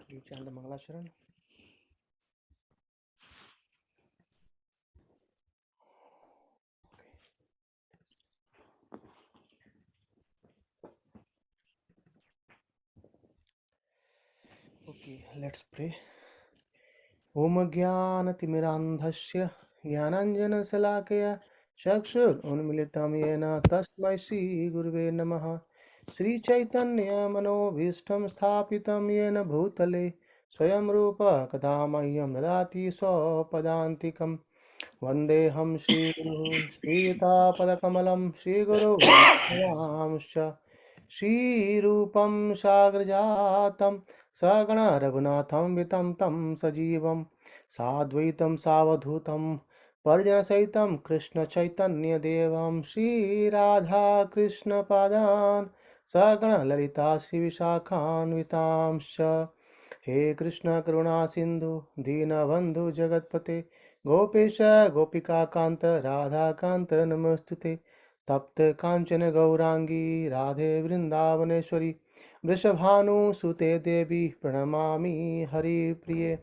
You chant the Mangalacharan. Okay, let's pray. Om Jnanatimirandhasya Jnananjanasalakaya Chakshur Unmilitam Yena Tasmai Shri Guruve Namaha Sri Chaitanya Manobhishtam Sthapitam Yena Bhutale Swayam Rupa Kadamahyam Dadati Swapadantikam Vandeham Shri Guru Sri Padakamalam Shri Guru Vaishnavamscha Shri Rupam Sagrajatam Sagana Raghunatham Vitam Tam Sajivam Sadvaitam Savadhutam Parjana Saitam Krishna Chaitanya Devam Shri Radha Krishna Padan Sagana Lalita Shri Vishakhan Vitamscha He Krishna Karuna Sindhu Dina Bandhu Jagatpate Gopesha Gopika Kanta Radha Kanta Namastute Tapta Kanchana Gaurangi Radhe Vrindavaneshwari Vrishabhanu Sute Devi Pranamami Hari Priye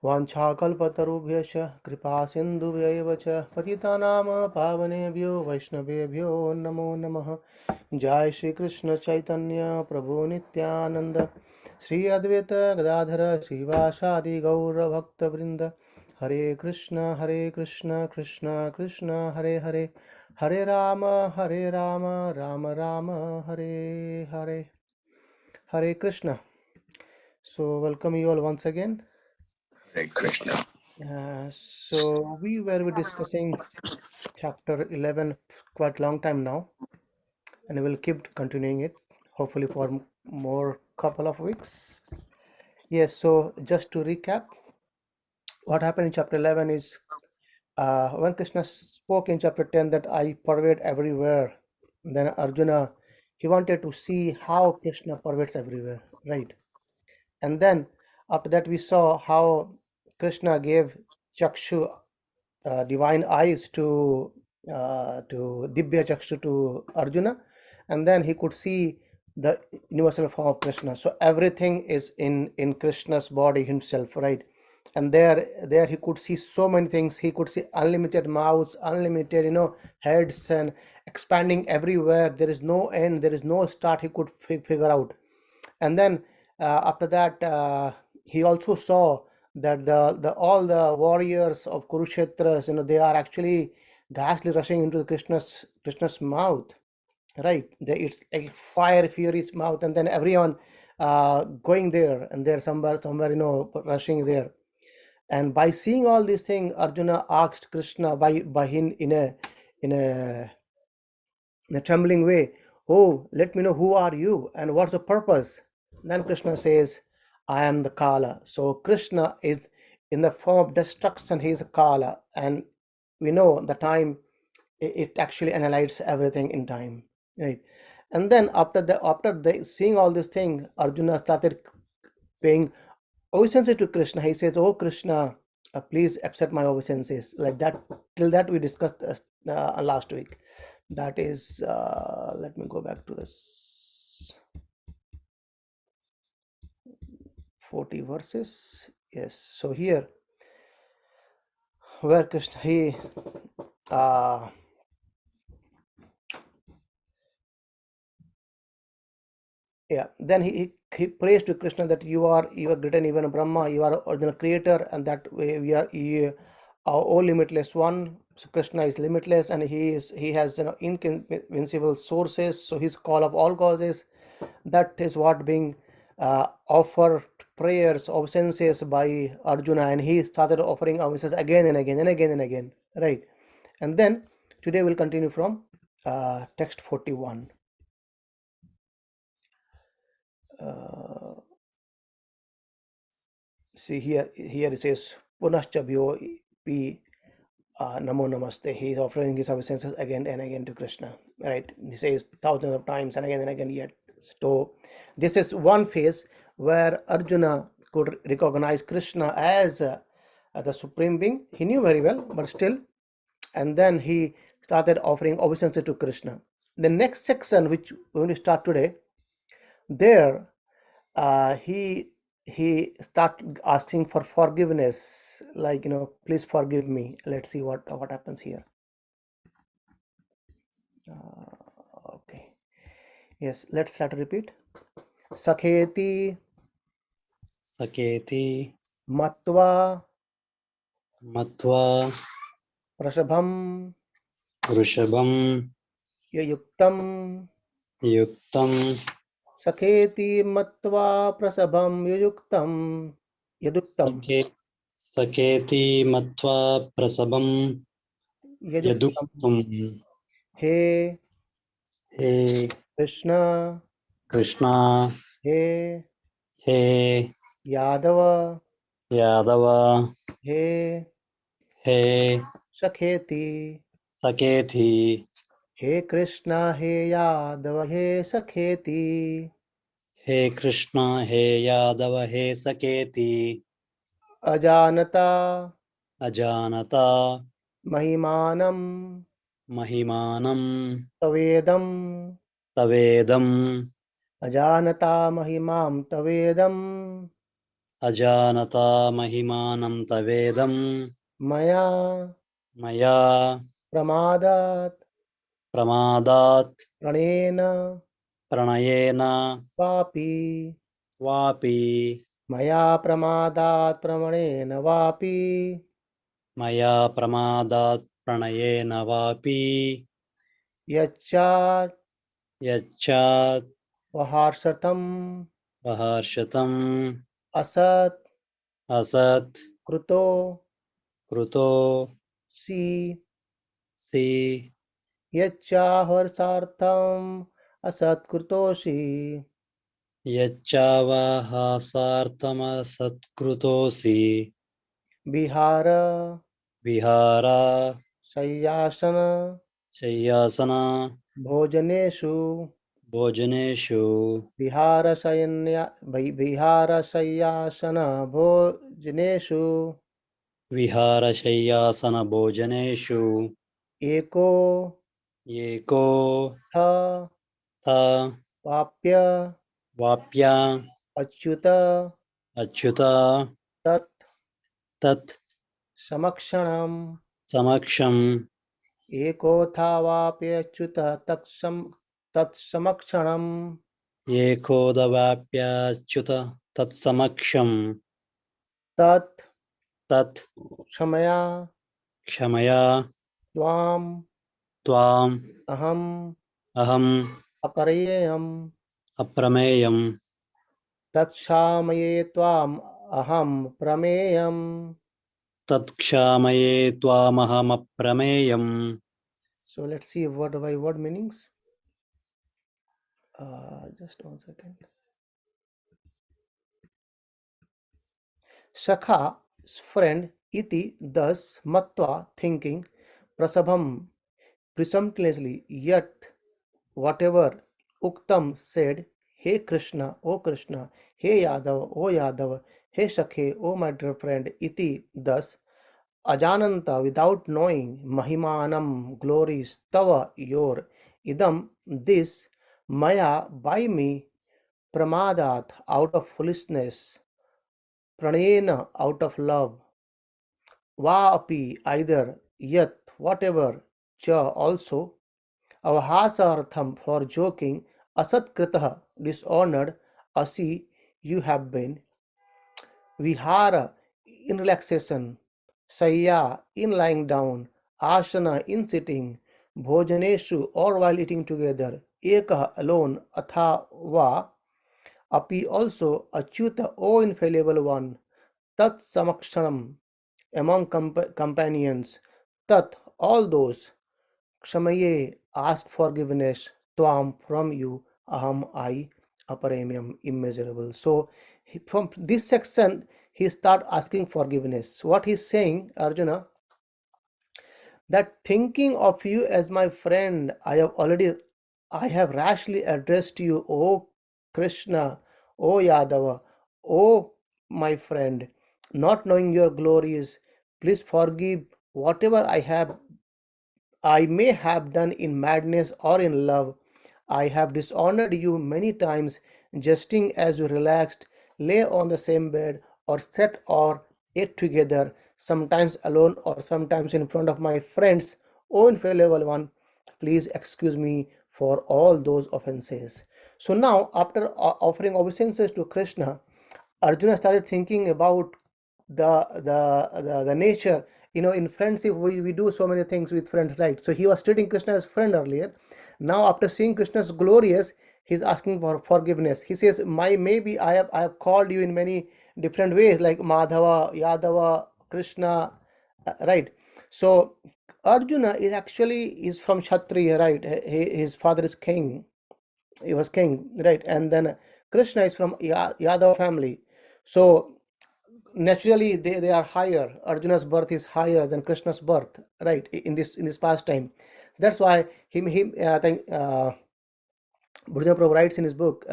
Vanchakalpatarubhyascha Kripa Sindhubhyaiva cha Patitanam Pavanebhyo Vaishnavebhyo Namo Namaha Jai Shri Krishna Chaitanya Prabhu Nityananda Shri Advaita Gadadhara Shivasadi Gaura Bhakta Vrinda Hare Krishna Krishna Krishna Hare Hare Hare Rama Rama Rama Hare Hare Hare Krishna. So welcome you all once again. Hare Krishna. So we were discussing chapter 11 quite long time now, and we'll keep continuing it hopefully for more couple of weeks. Yes, so just to recap, what happened in chapter 11 is when Krishna spoke in chapter 10 that I pervade everywhere, then Arjuna, he wanted to see how Krishna pervades everywhere, right? And then after that we saw how Krishna gave Chakshu, divine eyes to Dibya Chakshu to Arjuna, and then he could see the universal form of Krishna. So everything is in Krishna's body himself, right? And there he could see so many things. He could see unlimited mouths, unlimited heads, and expanding everywhere. There is no end, there is no start. He could figure out. And then after that he also saw that the all the warriors of Kurukshetra, they are actually ghastly rushing into Krishna's mouth, right? It's like fire fury's mouth, and then everyone going there, and they're somewhere rushing there. And by seeing all these things, Arjuna asked Krishna by in a trembling way, "Oh, let me know, who are you and what's the purpose?" Then Krishna says, "I am the Kala." So Krishna is in the form of destruction. He is a Kala, and we know the time, it actually analyzes everything in time, right? And then after seeing all this thing, Arjuna started paying obeisances to Krishna. He says, "Oh Krishna, please accept my obeisances." Like that, till that we discussed last week. That is, let me go back to this 40 verses. Yes, so here where Krishna, he then he prays to Krishna that you are greater than even Brahma, you are original creator, and that way we are all limitless one. So Krishna is limitless, and he has invincible sources. So his call of all causes, that is what being offered prayers, obeisances by Arjuna, and he started offering obeisances again and again and again and again, right? And then today we'll continue from text 41. See here it says Punascha pi namo namaste. He is offering his obeisances again and again to Krishna, right? He says thousands of times and again yet. So this is one phase where Arjuna could recognize Krishna as the supreme being. He knew very well, but still. And then he started offering obeisances to Krishna. The next section, which we're going to start today, there he start asking for forgiveness, like, please forgive me. Let's see what happens here. Okay. Yes, let's try to repeat. Sakheti सकेति matva मत्वा prashabham वृषभं yayuktam. युक्तं Sakheti matva prasabham yaduktam सके सकेति मत्वा प्रसभं yaduktam. यदुक्तम् He hey Krishna, Krishna hey hey Yadava, Yadav hey hey Sakheti. सकेति हे कृष्ण हे यादव हे सखेति. हे कृष्ण हे यादव हे सकेति अजानता अजानता महिमानं महिमानं तवेदं. तवेदम् अजानता महिमां तवेदं. अजानता महिमानं तवेदम् मया मया प्रमादात् प्रमादात् प्रणेन प्रणयेन वापि. वापि मया प्रमादात् प्रणेन वापि. मया प्रमादात् प्रणयेन वापि यच्चात् यच्चात् वहार्षतं वहर्षतम् असत् असत् कृतो कृतो सी. सि यच्चाहर्षार्थम् असत्कृतोषि. यच्चावहासार्थमसत्कृतोऽसि विहार विहार शय्यासन शय्यासन भोजनेषु. भोजनेषु विहारशय्यासन भोजनेषु. विहारशय्यासनभोजनेषु एको एको थ थ वाप्य वाप्य अच्युत अच्युत तत् तत् समक्षणम्. समक्षम् एकोऽथावाप्यच्युत तत्समक्षणम्. एकोदवाप्याच्युत तत्समक्षम् तत् तत् क्षमया क्षमया त्वाम् त्वाम् अहम् अहम् अकरेयम्. अप्रमेयम् तत्क्षामये त्वाम् अहम् प्रमेयम्. तत्क्षामये त्वामहमप्रमेयम्. So let's see word by word meanings. Just 1 second. Shakha, friend, iti, thus, matva, thinking, prasabham, presumptuously, yet, whatever, uktam, said, Hey Krishna, O Krishna, Hey Yadav, O Yadav, Hey Shakhe, O my dear friend, iti, thus, ajananta, without knowing, mahimanam, glories, tava, your, idam, this, maya, by me, pramadat, out of foolishness, pranayena, out of love, va api, either, yet, whatever, cha, also, avhasartham, for joking, asatkritah, dishonored, asi, you have been, vihara, in relaxation, saya, in lying down, asana, in sitting, bhojaneshu, or while eating together, ekah, alone, athava, api, also, achyuta, O infallible one, tat samakshanam, among companions, tat, all those, Kshamaye, ask forgiveness, Tvam, from you, Aham, I, Aparamyam, immeasurable. So, from this section, he start asking forgiveness. What he's saying, Arjuna, that thinking of you as my friend, I have rashly addressed you, O Krishna, O Yadava, O my friend, not knowing your glories. Please forgive whatever I may have done in madness or in love. I have dishonored you many times. jesting as we relaxed, lay on the same bed, or sat or ate together, sometimes alone or sometimes in front of my friends. O infallible one, please excuse me for all those offenses. So now, after offering obeisances to Krishna, Arjuna started thinking about the nature. In friendship, we do so many things with friends, right? So he was treating Krishna as friend earlier. Now, after seeing Krishna's glorious, he's asking for forgiveness. He says, "My maybe I have called you in many different ways, like Madhava, Yadava, Krishna, right?" So Arjuna is from Kshatriya, right? His father is king. He was king, right? And then Krishna is from Yadav family. So naturally they are higher. Arjuna's birth is higher than Krishna's birth, right? In this pastime. That's why him I think Bhurjan Prabhu writes in his book,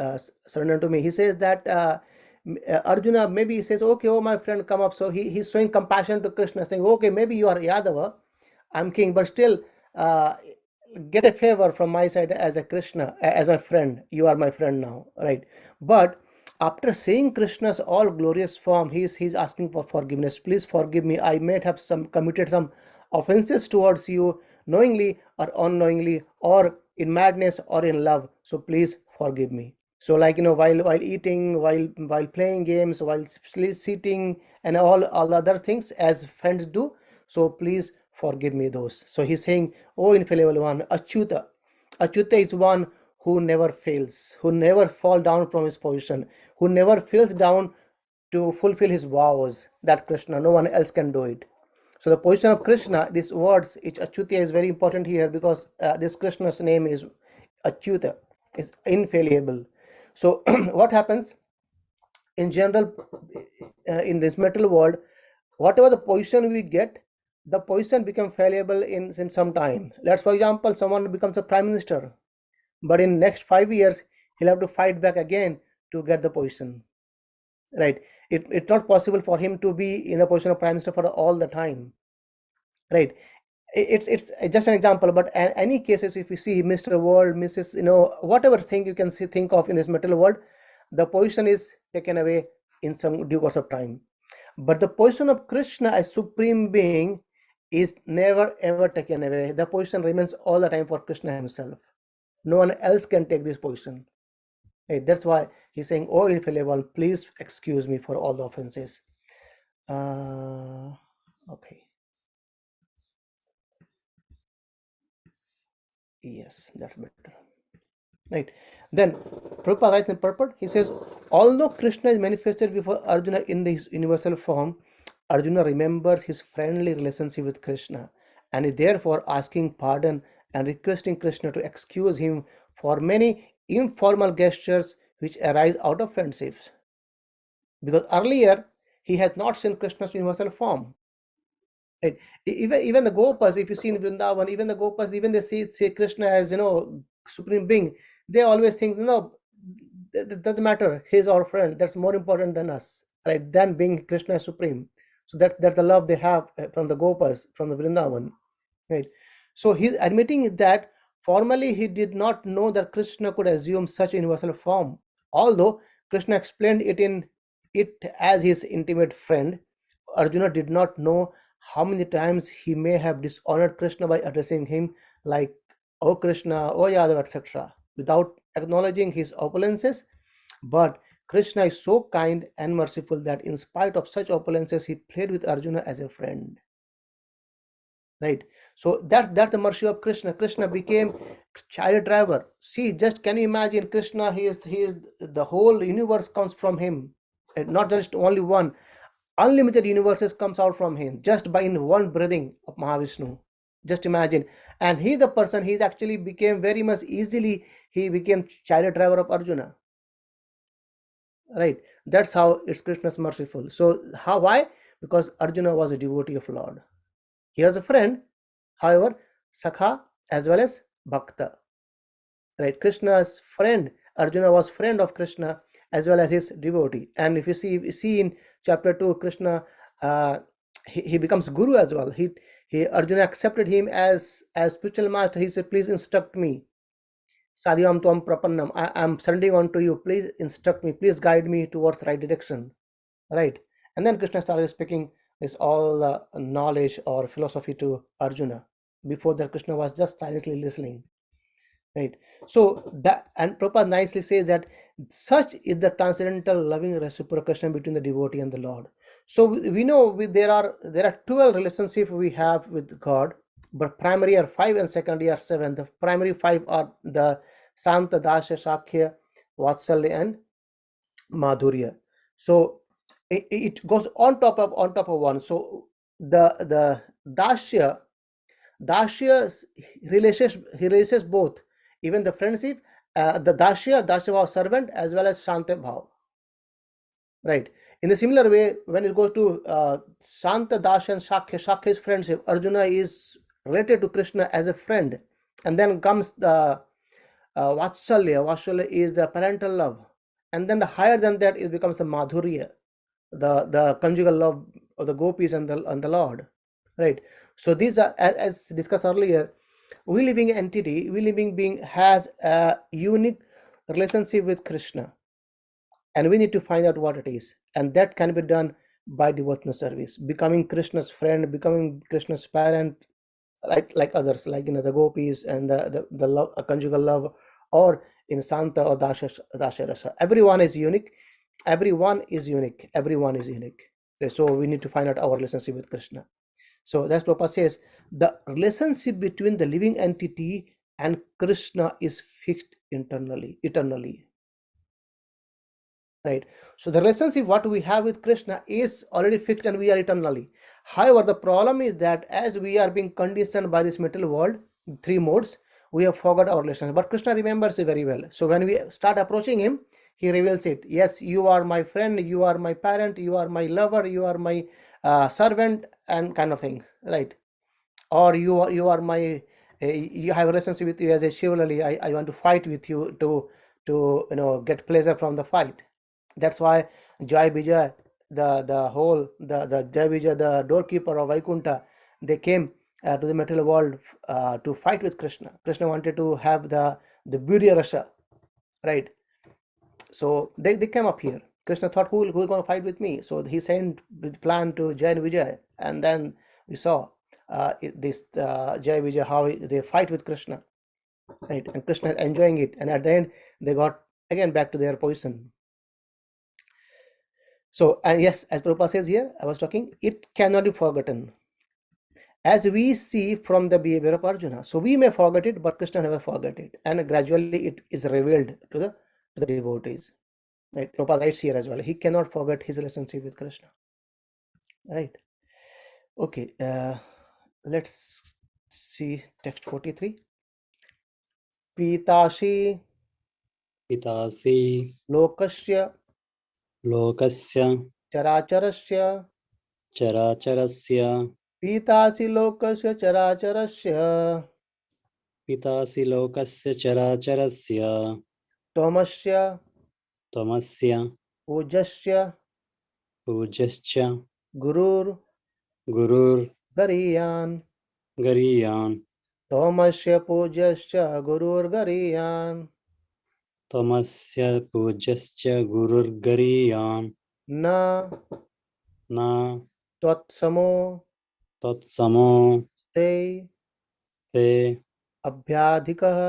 Surrender to Me. He says that Arjuna, maybe he says, okay, oh my friend, come up. So he's showing compassion to Krishna, saying, okay, maybe you are Yadava, I'm king, but still uh, get a favor from my side as a Krishna, as my friend. You are my friend now, right? But after seeing Krishna's all glorious form, he's asking for forgiveness. Please forgive me. I might have committed some offenses towards you, knowingly or unknowingly, or in madness or in love. So please forgive me. So, like, while eating, while playing games, while sitting, and all other things as friends do. So please forgive me those. So he's saying, oh infallible one, Achyuta. Achyuta is one who never fails, who never fall down from his position, who never fails down to fulfill his vows. That Krishna, no one else can do it. So the position of Krishna, these words, each Achyuta is very important here, because this Krishna's name is Achyuta, is infallible. So what happens in general, in this material world, whatever the position we get, the position becomes fallible in some time. Let's, for example, someone becomes a prime minister, but in next 5 years he'll have to fight back again to get the position, right? It's not possible for him to be in the position of prime minister for all the time, right? It's just an example, but any cases, if you see Mr. World, Mrs., whatever thing you can think of in this material world, the position is taken away in some due course of time. But the position of Krishna as supreme being is never ever taken away. The position remains all the time for Krishna himself. No one else can take this position. Right? That's why he's saying, oh infallible, please excuse me for all the offenses. Okay. Yes, that's better. Right. Then Prabhupada writes in purport, he says, although Krishna is manifested before Arjuna in his universal form, Arjuna remembers his friendly relationship with Krishna and is therefore asking pardon and requesting Krishna to excuse him for many informal gestures which arise out of friendships. Because earlier he has not seen Krishna's universal form. Right. Even the Gopas, if you see in Vrindavan, even the Gopas, even they see Krishna as supreme being. They always think, no, that doesn't matter. He's our friend. That's more important than us, right? Than being Krishna as supreme. So that's the love they have from the Gopas, from the Vrindavan, right? So he's admitting that formally he did not know that Krishna could assume such universal form, although Krishna explained it as his intimate friend. Arjuna did not know how many times he may have dishonored Krishna by addressing him like, "Oh Krishna, oh Yadav," etc., without acknowledging his opulences. But Krishna is so kind and merciful that in spite of such opulences, he played with Arjuna as a friend. Right? So that's the mercy of Krishna. Krishna became chariot driver. See, just can you imagine Krishna? He is the whole universe comes from him, and not just only one. Unlimited universes comes out from him just by in one breathing of Mahavishnu. Just imagine. And he the person, he's actually became very much easily, he became chariot driver of Arjuna. Right? That's how it's Krishna's merciful. So why? Because Arjuna was a devotee of Lord. He was a friend, however, Sakha as well as Bhakta. Right? Krishna's friend, Arjuna was friend of Krishna as well as his devotee. And if you see in chapter 2, Krishna he becomes guru as well. He Arjuna accepted him as spiritual master. He said, please instruct me. Sadhyam Tvam Prapannam. I am surrendering unto you. Please instruct me. Please guide me towards right direction. Right. And then Krishna started speaking this all knowledge or philosophy to Arjuna. Before that, Krishna was just silently listening. Right. So that, and Prabhupada nicely says that such is the transcendental loving reciprocation between the devotee and the Lord. So we know there are 12 relationships we have with God, but primary are 5 and secondary are 7. The primary 5 are the Santa, Dasya, Shakya, Vatsalya, and Madhurya. So it goes on top of one. So the Dasya releases both, even the friendship, the Dasya was servant as well as Shanta Bhav. Right. In a similar way, when it goes to Shanta, Dasya, and Shakya is friendship. Arjuna is related to Krishna as a friend, and then comes the Vatsalya. Vatsalya is the parental love, and then the higher than that, it becomes the Madhurya, the conjugal love of the gopis and the Lord. Right. So these are, as discussed earlier, we living entity, we living being has a unique relationship with Krishna, and we need to find out what it is, and that can be done by devotional service, becoming Krishna's friend, becoming Krishna's parent, like others, like the gopis and the love, conjugal love, or in Santa or Dasha Rasa. Everyone is unique. Everyone is unique. Everyone is unique. Okay, so we need to find out our relationship with Krishna. So that's Prabhupada says the relationship between the living entity and Krishna is fixed eternally. Right. So the relationship what we have with Krishna is already fixed and we are eternally. However, the problem is that as we are being conditioned by this material world, 3 modes, we have forgot our relationship. But Krishna remembers it very well. So when we start approaching him, he reveals it. Yes, you are my friend, you are my parent, you are my lover, you are my servant, and kind of thing. Right. Or you are my you have a relationship with you as a chivalry. I want to fight with you to get pleasure from the fight. That's why Jai Vijay, the Jai Vijay, the doorkeeper of Vaikunta, they came to the material world to fight with Krishna. Krishna wanted to have the Birya Rasa, right? So they came up here. Krishna thought, who going to fight with me? So he sent with plan to Jai and Vijay, and then we saw this Jai Vijay how they fight with Krishna, right? And Krishna is enjoying it, and at the end they got again back to their position. So, and yes, as Prabhupada says here, I was talking, it cannot be forgotten. As we see from the behavior of Arjuna. So we may forget it, but Krishna never forget it. And gradually it is revealed to the devotees. Right? Prabhupada writes here as well. He cannot forget his relationship with Krishna. Right. Okay. Let's see text 43. Pitashi पितासि lokasya लोकस्य characharasya. चराचरस्य Pitashi lokasya characharasya. पितासि लोकस्य चराचरस्य Tomasya त्वमस्य ujasya पूज्यश्च gurur gariyan. गुरुर्गरीयान् Tomasya pujasya gurur gariyan. त्वमस्य पूज्यश्च गुरुर्गरीयान् Na न tvatsamo तत्समो te ते abhyadhikah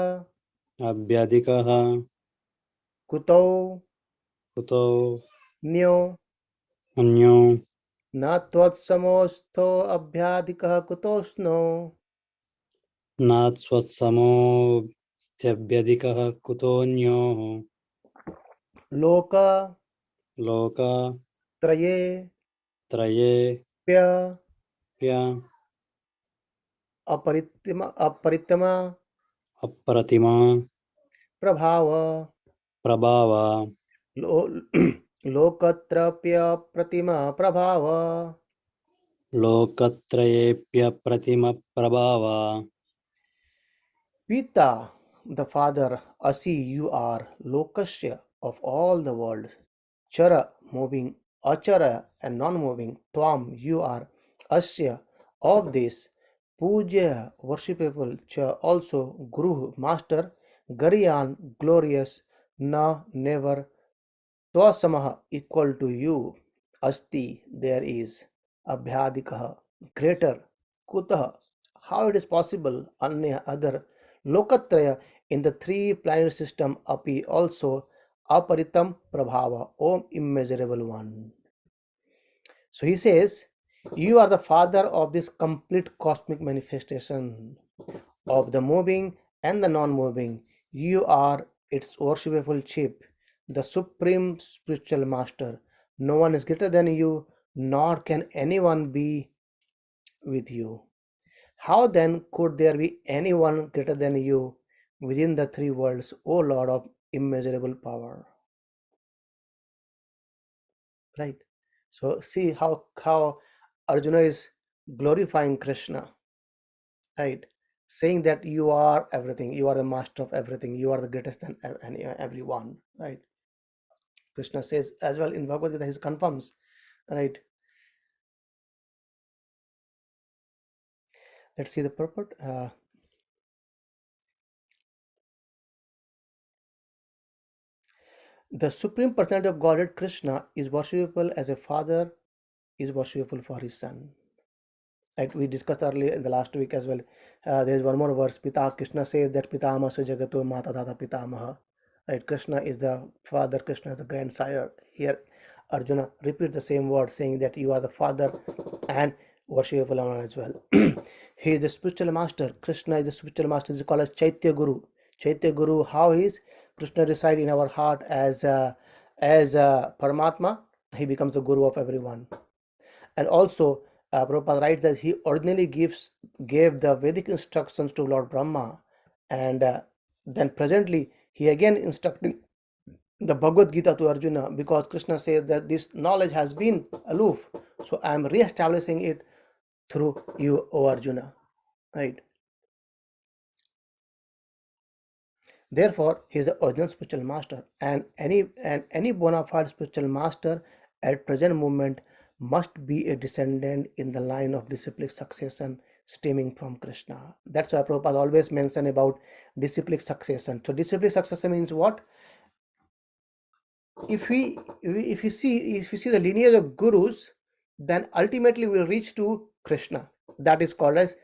अभ्यधिकः kuto कुतो nyo. अन्यो Na tvatsamostho abhyadhikah kutosno. न स्वत्समोऽस्त्यभ्यधिकः कुतोऽन्योः Loka लोका traye त्रये pya प्य aparitama अप्रतिमा prabhava. प्रभावा Lokatrapya pratima prabhava. लोकत्रयेऽप्यप्रतिमप्रभावा Pita, the father, Asi, you are, Lokasya, of all the worlds. Chara, moving, Achara, and non moving. Tvam, you are, Asya, of this. Puja, worshipable, Cha, also, Guru, master. Gariyan, glorious, na, never, Twasamaha, equal to you, Asti, there is, Abhyadikaha, greater, Kutaha, how it is possible, Anya, other, Lokatraya, in the three planetary system, Api, also, Aparitam Prabhava, Om immeasurable one. So he says, you are the father of this complete cosmic manifestation of the moving and the non-moving. You are its worshipful chip, the supreme spiritual master. No one is greater than you, nor can anyone be with you. How then could there be anyone greater than you within the three worlds, O Lord of immeasurable power? Right. So see how Arjuna is glorifying Krishna, right? Saying that you are everything, you are the master of everything, you are the greatest than everyone, right? Krishna says as well in Bhagavad Gita, he confirms, right? Let's see the purport. The supreme personality of Godhead Krishna is worshipable as a father is worshipful for his son. Like we discussed earlier in the last week as well. There is one more verse. Pita Krishna says that Pitama Jagato Mata Tata Pitamaha. Right, Krishna is the father, Krishna is the grandsire. Here, Arjuna repeats the same word, saying that you are the father and worshipful one as well. He is the spiritual master. Krishna is the spiritual master. He is called as Chaitya Guru. Chaitya Guru. How is Krishna reside in our heart as Paramatma? He becomes the guru of everyone. And also, Prabhupada writes that he ordinarily gave the Vedic instructions to Lord Brahma, and then presently he again instructing the Bhagavad Gita to Arjuna, because Krishna says that this knowledge has been aloof, so I am re-establishing it through you, O Arjuna. Right. Therefore, he is the original spiritual master, and any bona fide spiritual master at present moment must be a descendant in the line of disciplic succession stemming from Krishna. That's why Prabhupada always mention about disciplic succession. So disciplic succession means what? If we see the lineage of gurus, then ultimately we'll reach to Krishna. That is called as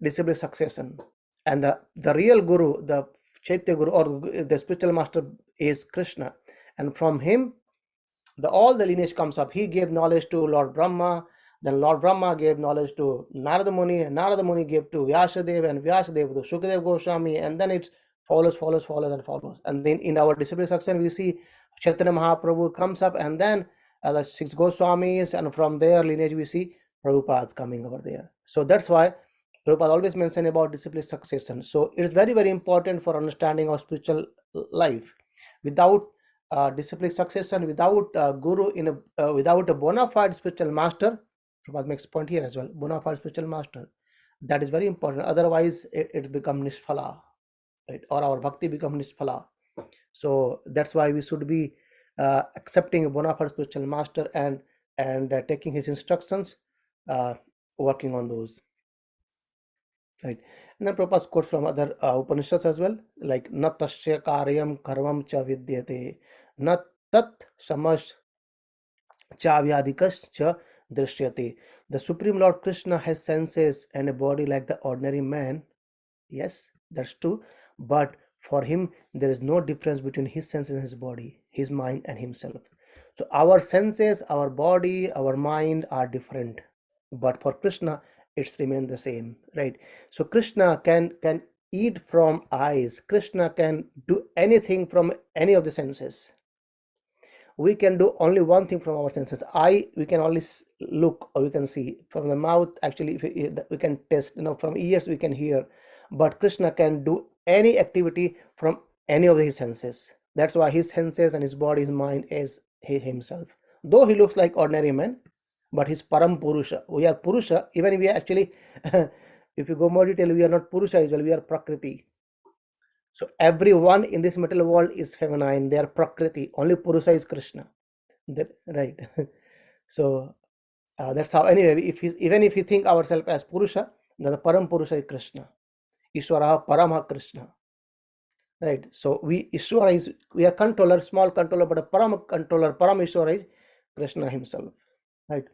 disciplic succession. And the real guru, the Chaitya Guru or the spiritual master, is Krishna, and from him all the lineage comes up. He gave knowledge to Lord Brahma, then Lord Brahma gave knowledge to Narada Muni, and Narada Muni gave to Vyasadeva, and Vyasadeva to Shukadev Goswami, and then it follows, and then in our disciplic succession we see Chaitanya Mahaprabhu comes up, and then the six Goswamis, and from their lineage we see Prabhupada's coming over there. So that's why Prabhupada always mention about disciplic succession. So it's very, very important for understanding our spiritual life. Without disciplic succession, without guru without a bona fide spiritual master, Prabhupada makes a point here as well, bona fide spiritual master, that is very important. Otherwise it's become nishphala, right? Or our bhakti become nishphala. So that's why we should be accepting a bona fide spiritual master and taking his instructions, working on those. Right. And then Prabhupada quotes from other Upanishads as well, like na tasya karyam karmam cha vidyate, na tat samas cha vyadikas cha drishyate. The Supreme Lord Krishna has senses and a body like the ordinary man. Yes, that's true. But for him, there is no difference between his senses and his body, his mind and himself. So our senses, our body, our mind are different. But for Krishna, it's remain the same, right? So Krishna can eat from eyes. Krishna can do anything from any of the senses. We can do only one thing from our senses. Eye, we can only look, or we can see. From the mouth, actually we can taste, from ears we can hear. But Krishna can do any activity from any of his senses. That's why his senses and his body, his mind is he himself. Though he looks like ordinary man, but he's param purusha. We are purusha, even we are actually if you go more detail, we are not purusha as well, we are prakriti. So everyone in this material world is feminine, they are prakriti. Only purusha is Krishna. Right. So that's how, anyway, even if we think ourselves as purusha, then the param purusha is Krishna. Ishwara paramah Krishna. right? So we are controller, small controller, but a param controller, param Ishwara is Krishna himself, right?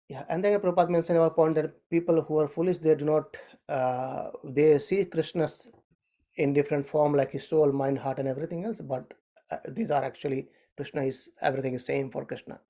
Yeah, and then Prabhupada mentioned our point that people who are foolish, they do not, they see Krishna's in different form, like his soul, mind, heart, and everything else. But these are actually Krishna is everything is same for Krishna.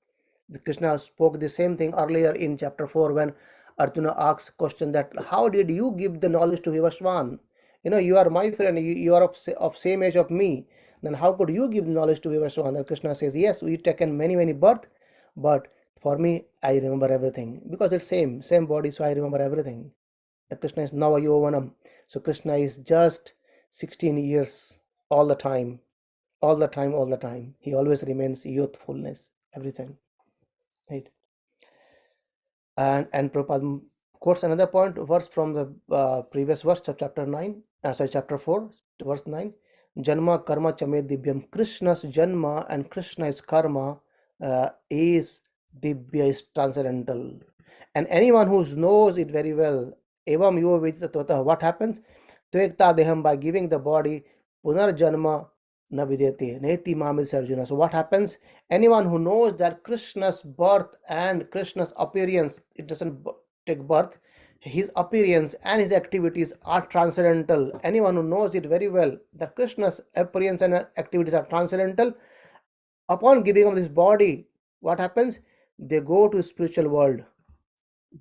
Krishna spoke the same thing earlier in chapter 4 when Arjuna asks question that how did you give the knowledge to Vivaswan? You are my friend, you are of same age of me. Then how could you give knowledge to Vivaswan? Then Krishna says, yes, we taken many birth, but for me, I remember everything because it's same body, so I remember everything. The Krishna is Navayovanam. So Krishna is just 16 years all the time, all the time, all the time. He always remains youthfulness, everything. Right? And Prabhupada quotes another point, verse from the previous verse of chapter 9, chapter 4, verse 9. Janma karma chame divyam. Krishna's janma and Krishna's karma is divya, is transcendental. And anyone who knows it very well, evam yuva vidita, what happens? Tvekta deham, by giving the body, punarjanma na vidyate, neti mamil Arjuna. So what happens? Anyone who knows that Krishna's birth and Krishna's appearance, it doesn't take birth, his appearance and his activities are transcendental. Anyone who knows it very well that Krishna's appearance and activities are transcendental, upon giving of this body, what happens? They go to spiritual world,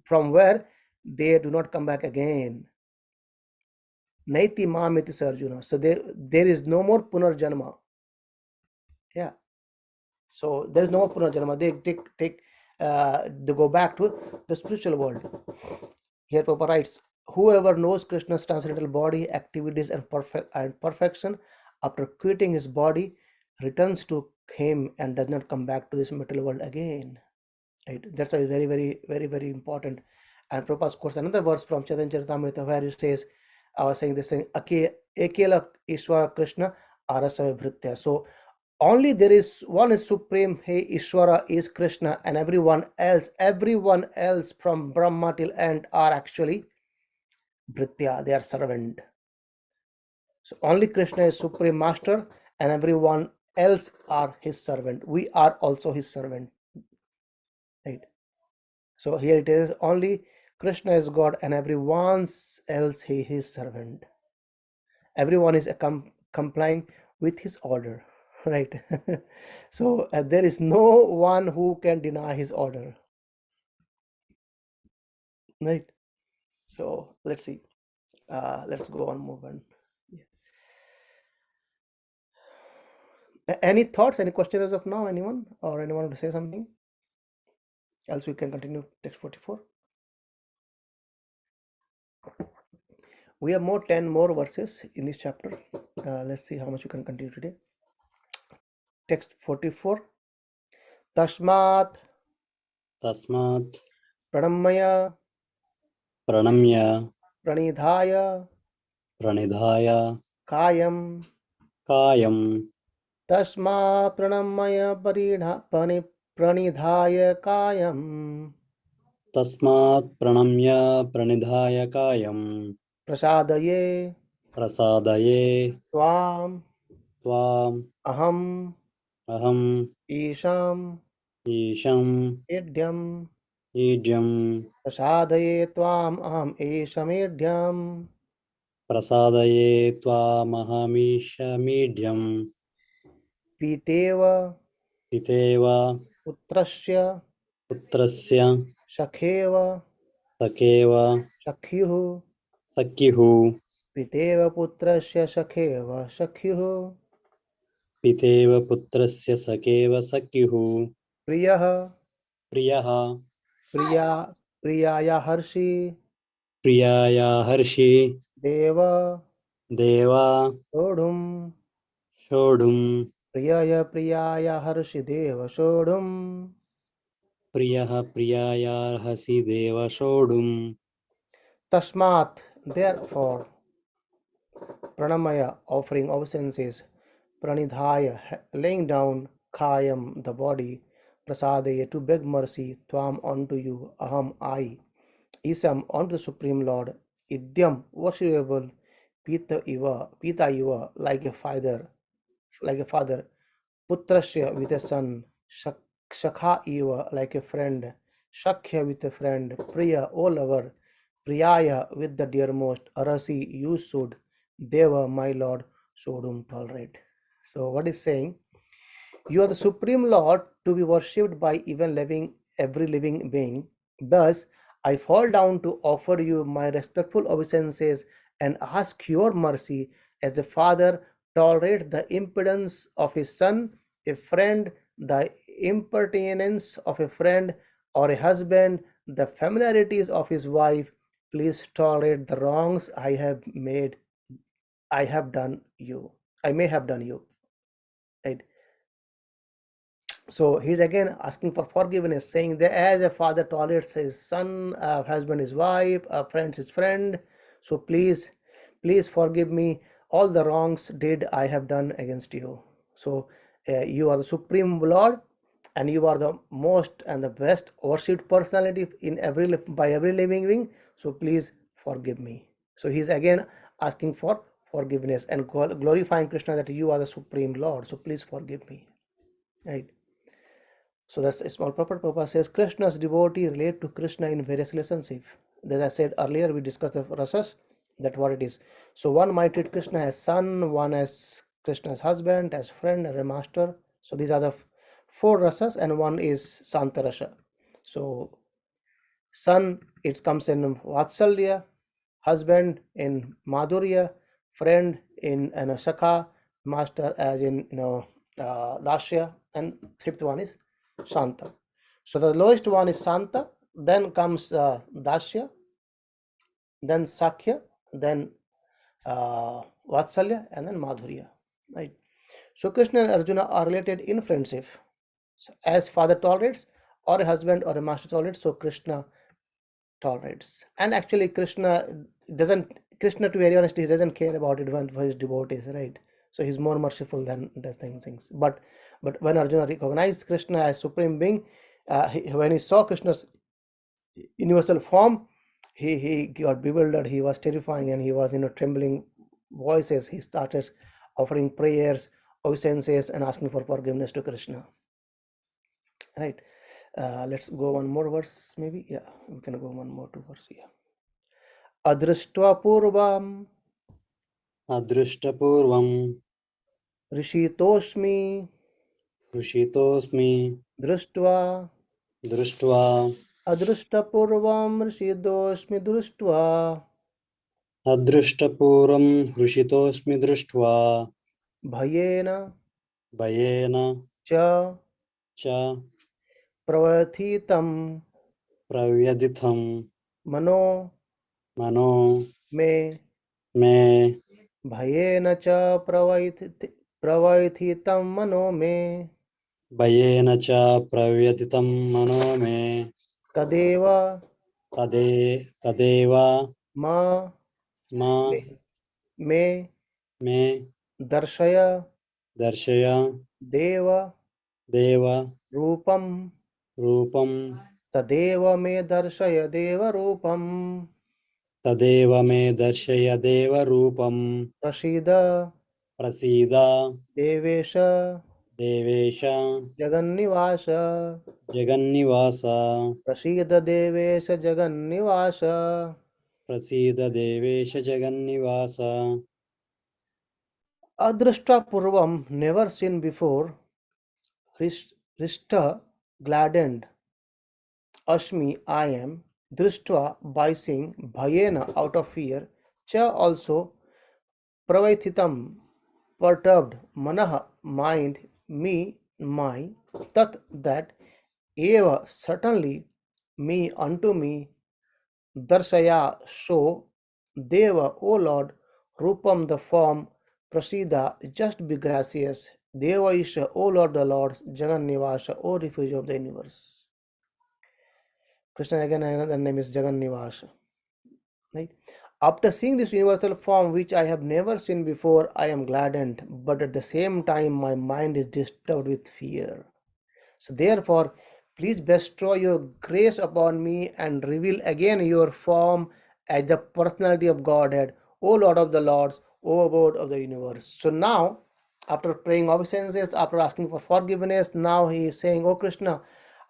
from where they do not come back again. Naiti mamiti Arjuna. So there is no more punarjanma. Yeah. So there is no more punarjanma. They go back to the spiritual world. Here Prabhupada writes, whoever knows Krishna's transcendental body, activities, and perfection, after quitting his body, returns to him and does not come back to this material world again. Right? That's why it's very important. And Prabhupada quotes another verse from Chaitanya Charitamrita where he says, I was saying this thing, Ekela Ishwara Krishna Arasava Bhritya. So only there is one is supreme, hey Ishwara is Krishna, and everyone else from Brahma till end are actually Bhritya, they are servant. So only Krishna is supreme master and everyone else are his servant. We are also his servant. Right? So here it is, only Krishna is God and everyone else he is servant. Everyone is complying with his order. Right? So there is no one who can deny his order. Right? So let's see. Let's go on, move on. Any thoughts, any questions as of now? Anyone want to say something? Else we can continue text 44. We have 10 more verses in this chapter. Let's see how much we can continue today. Text 44. Tashmat तस्मात् pranamaya प्रणम्य pranidhaya प्रणिधाय kayam. कायं Tashmat pranamaya pranidhaya kayam. तस्मात् प्रणम्य प्रणिधाय कायं Prasadaye प्रसादये tvam त्वाम् aham अहम् isham ईशम् idyam. ईड्यम् Prasadaye tvam aham eshamedyam. प्रसादये त्वामहमीशमीड्यम् Piteva पितेव putrasya पुत्रस्य shakheva सखेव shakhyuh. सख्युः Piteva putrasya shakheva shakhyuh. पितेव पुत्रस्य सखेव सख्युः Priyah प्रियः priyaya harshi प्रियाया हर्षि deva देवा shodhum. शोढुम् Priyaya harshi deva shodhum. प्रियः प्रियायार्हसि देव शोढुम् Tasmat, therefore, pranamaya, offering obeisances, pranidhaya, laying down, kayam, the body, prasadaya, to beg mercy, tvam, unto you, aham, I, Isam unto the Supreme Lord, Idyam worshipable, Pita Iva, like a father, Putrasya with a son, Shakha Eva like a friend, Shakhya with a friend, Priya, O lover, Priyaya with the dearmost, Arasi, you should, Deva, my lord, should whom tolerate. So what is saying? You are the supreme Lord to be worshipped by even every living being. Thus, I fall down to offer you my respectful obeisances and ask your mercy as a father tolerates the impudence of his son, a friend, the impertinence of a friend, or a husband, the familiarities of his wife. Please tolerate the wrongs I have done you. I may have done you. Right? So he's again asking for forgiveness, saying that as a father tolerates his son, husband his wife, a friend his friend, so please forgive me all the wrongs did I have done against you. So you are the supreme Lord, and you are the most and the best worshipped personality in by every living being. So please forgive me. So he's again asking for forgiveness and glorifying Krishna that you are the supreme Lord. So please forgive me. Right. So that's a small purport. Prabhupada says Krishna's devotee relate to Krishna in various relationships. As I said earlier, we discussed the rasas, that what it is. So one might treat Krishna as son, one as Krishna's husband, as friend, as a master. So these are the four rasas, and one is Santa rasa. So son, it comes in Vatsalya, husband in Madhurya, friend in Sakha, master as in Dashya, and fifth one is Shanta. So the lowest one is Santa, then comes Dashya, then Sakhya, then Vatsalya, and then Madhurya. Right. So Krishna and Arjuna are related in friendship. So as father tolerates, or a husband or a master tolerates, so Krishna tolerates. And actually Krishna, to be very honest, he doesn't care about it for his devotees, right? So he's more merciful than those things. But when Arjuna recognized Krishna as supreme being, when he saw Krishna's universal form, he got bewildered, he was terrifying, and he was trembling voices. He started offering prayers, obeisances, and asking for forgiveness to Krishna. Right. Let's go one more verse, maybe. Yeah, we can go one more two verse. Yeah. अदृष्ट्वा पूर्वम् अदृष्टपूर्वम् ऋषितोऽस्मि हृषितोऽस्मि दृष्ट्वा दृष्ट्वा अदृष्टपूर्वं ऋषितोऽस्मि दृष्ट्वा अदृष्टपूर्वम् हृषितोऽस्मि दृष्ट्वा भयेन भयेन च च प्रव्यथितं प्रव्यथितं मनो मनो मे मे भयेन च प्रव्यथितं मनो मे भयेन च प्रव्यथितं मनो मे तदेव तदेव मा मा मे मे दर्शय दर्शय देव देव रूपम् रूपं तदेव मे दर्शय देवरूपम् तदेव मे दर्शय देवरूपं प्रसीद प्रसीद देवेश देवेश जगन्निवास जगन्निवास प्रसीद देवेश जगन्निवास प्रसीद देवेश जगन्निवास अदृष्टा पूर्वम नेवर सीन बिफोर हृष्ट gladdened Ashmi I am दृष्ट्वा by seeing bhayena out of fear cha also pravaythitam perturbed manah mind me my tat that eva certainly me unto me darshaya show deva O Lord rupam the form prasida just be gracious deva isha O Lord the Lord jagan nivasa O refuge of the universe. Krishna again another name is jagan nivasa. Right? After seeing this universal form which I have never seen before, I am gladdened, but at the same time my mind is disturbed with fear. So therefore, please bestow your grace upon me and reveal again your form as the personality of Godhead, O Lord of the Lords, O Lord of the universe. So now, after praying obeisances, after asking for forgiveness, now he is saying, O Krishna,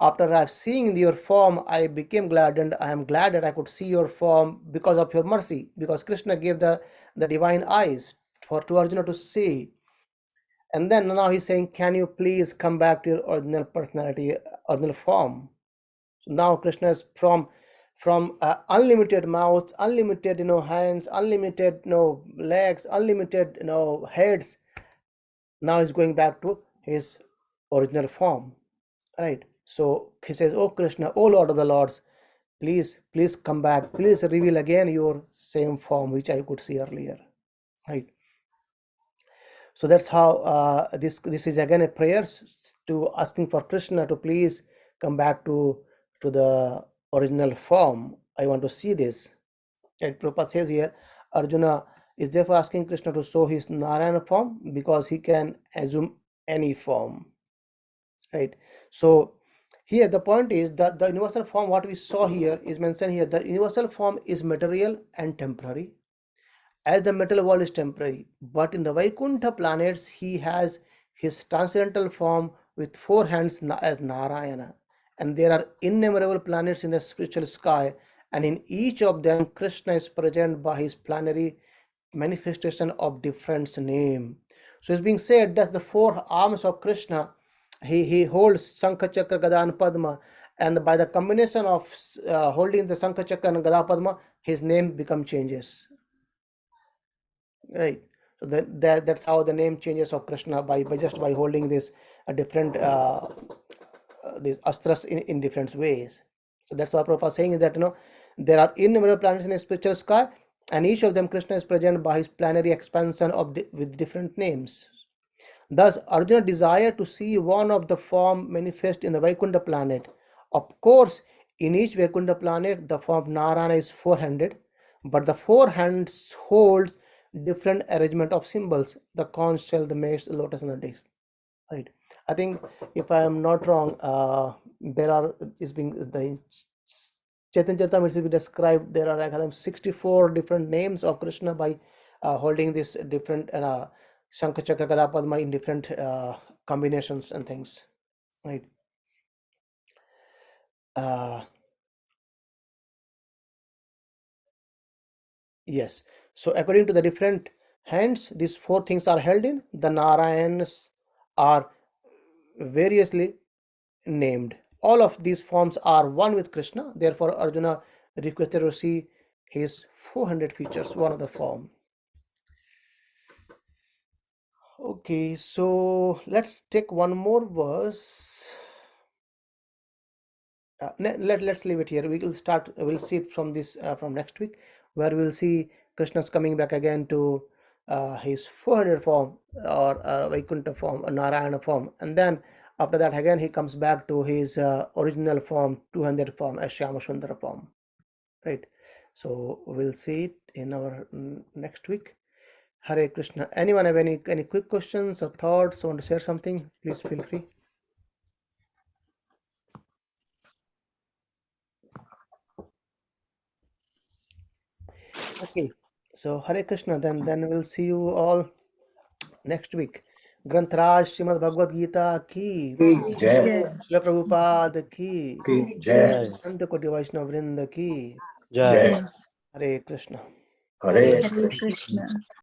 after I have seen your form, I became glad, and I am glad that I could see your form because of your mercy, because Krishna gave the divine eyes for to Arjuna to see. And then now he's saying, can you please come back to your original personality, original form? So now Krishna is from unlimited mouth, unlimited hands, unlimited legs, unlimited heads. Now he's going back to his original form, right? So he says, "Oh Krishna, oh Lord of the Lords, please come back. Please reveal again your same form which I could see earlier." Right. So that's how this is again a prayer to asking for Krishna to please come back to the original form. I want to see this. And Prabhupada says here, Arjuna is therefore asking Krishna to show his Narayana form because he can assume any form. Right. So here the point is that the universal form, what we saw here is mentioned here. The universal form is material and temporary, as the material world is temporary. But in the Vaikuntha planets, he has his transcendental form with four hands as Narayana. And there are innumerable planets in the spiritual sky, and in each of them, Krishna is present by his planetary manifestation of different name. So it's being said that the four arms of Krishna, he holds Shankha Chakra, Gada and Padma, and by the combination of holding the Shankha Chakra and Gada Padma, his name become changes. Right. So that's how the name changes of Krishna by just by holding this different these astras in different ways. So that's what Prabhupada is saying is that there are innumerable planets in the spiritual sky, and each of them Krishna is present by his planetary expansion of with different names. Thus, Arjuna desired to see one of the form manifest in the Vaikuntha planet. Of course, in each Vaikuntha planet, the form Narayana is four-handed, but the four hands holds different arrangement of symbols: the conch shell, the mace, the lotus, and the disc. Right. I think if I am not wrong, there are is being the Chaitanya Charitamrita is described. There are like 64 different names of Krishna by holding this different Shankha Chakra Gada Padma in different combinations and things. Right. Yes. So according to the different hands, these four things are held in. The Narayans are variously named. All of these forms are one with Krishna. Therefore, Arjuna requested to see his 400 features, one of the form. Okay, so let's take one more verse. Let's leave it here. We will start. We'll see it from this from next week, where we'll see Krishna's coming back again to his 400 form or Vaikuntha form, a Narayana form, and then after that again he comes back to his original form, 200 form, as Shyama Sundara form. Right. So we'll see it in our next week. Hare Krishna. Anyone have any quick questions or thoughts? Want to share something? Please feel free. Okay. So Hare Krishna. Then we'll see you all next week. Grantaraj Srimad Bhagavad Gita ki, Jai. Srila Prabhupada ki, Jai. Sant Koti Vaishnava Vrinda ki. Jai. Jai. Hare Krishna. Hare Hare Krishna.